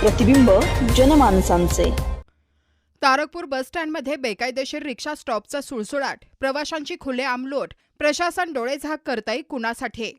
प्रतिबिंब जनमानसांचे। तारकपूर बस स्टँडमध्ये बेकायदेशीर रिक्षा स्टॉपचा सुळसुळाट, प्रवाशांची खुलेआम लूट, प्रशासन डोळेझाक करतंय कुणासाठी?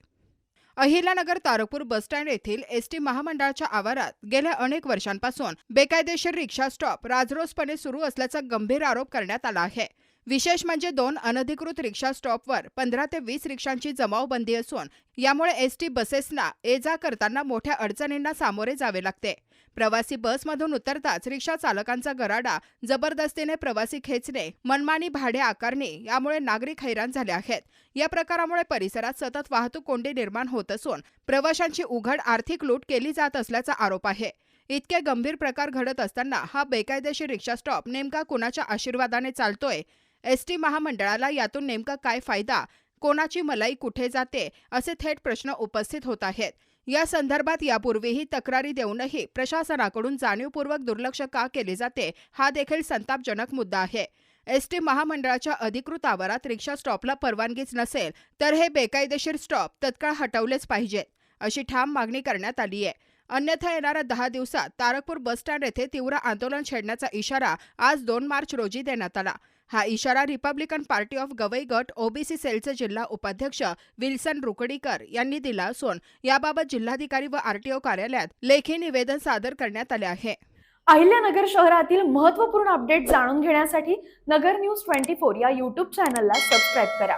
अहिल्यानगर तारकपूर बस स्टँड येथील एसटी महामंडळाच्या आवारात गेल्या अनेक वर्षांपासून बेकायदेशीर रिक्षा स्टॉप राजरोसपणे सुरू असल्याचा गंभीर आरोप करण्यात आला आहे। विशेष म्हणजे 2 अनधिकृत रिक्षा स्टॉपवर 15 ते 20 रिक्षांची जमावबंदी असून यामुळे एसटी बसेसना ये-जा करताना मोठ्या अडचणींना सामोरे जावे लागते। प्रवासी बसमधून उतरताच रिक्षा चालकांचा गराडा, जबरदस्तीने प्रवासी खेचणे, मनमानी भाडे आकारणे यामुळे नागरिक हैराण झाले आहेत। या प्रकारामुळे परिसरात सतत वाहतूक कोंडी निर्माण होत असून प्रवाशांची उघड आर्थिक लूट केली जात असल्याचा आरोप आहे। इतके गंभीर प्रकार घडत असताना हा बेकायदेशीर रिक्षा स्टॉप नेमका कुणाच्या आशीर्वादाने चालतोय? एसटी महामंडळाला यातून नेमका काय फायदा? कोणाची मलाई कुठे जाते? असे थेट प्रश्न उपस्थित होत आहेत। या संदर्भात यापूर्वीही तक्रारी देऊनही प्रशासनाकडून जाणीवपूर्वक दुर्लक्ष का केले जाते, हा देखील संतापजनक मुद्दा आहे। एसटी महामंडळाच्या अधिकृत आवारात रिक्षा स्टॉपला परवानगीच नसेल तर हे बेकायदेशीर स्टॉप तत्काळ हटवलेच पाहिजेत, अशी ठाम मागणी करण्यात आली आहे। अन्यथा येणाऱ्या 10 दिवसात तारकपूर बस स्टँड येथे तीव्र आंदोलन छेडण्याचा इशारा आज 2 मार्च रोजी देण्यात आला। हा इशारा रिपब्लिकन पार्टी ऑफ गवई गट ओबीसी सेलचे जिल्हा उपाध्यक्ष विल्सन रुकडीकर यांनी दिला असून याबाबत जिल्हाधिकारी व आरटीओ कार्यालयात लेखी निवेदन सादर करण्यात आले आहे। अहिल्यानगर शहरातील महत्त्वपूर्ण अपडेट जाणून घेण्यासाठी नगर न्यूज 24 या YouTube चॅनलला सबस्क्राइब करा।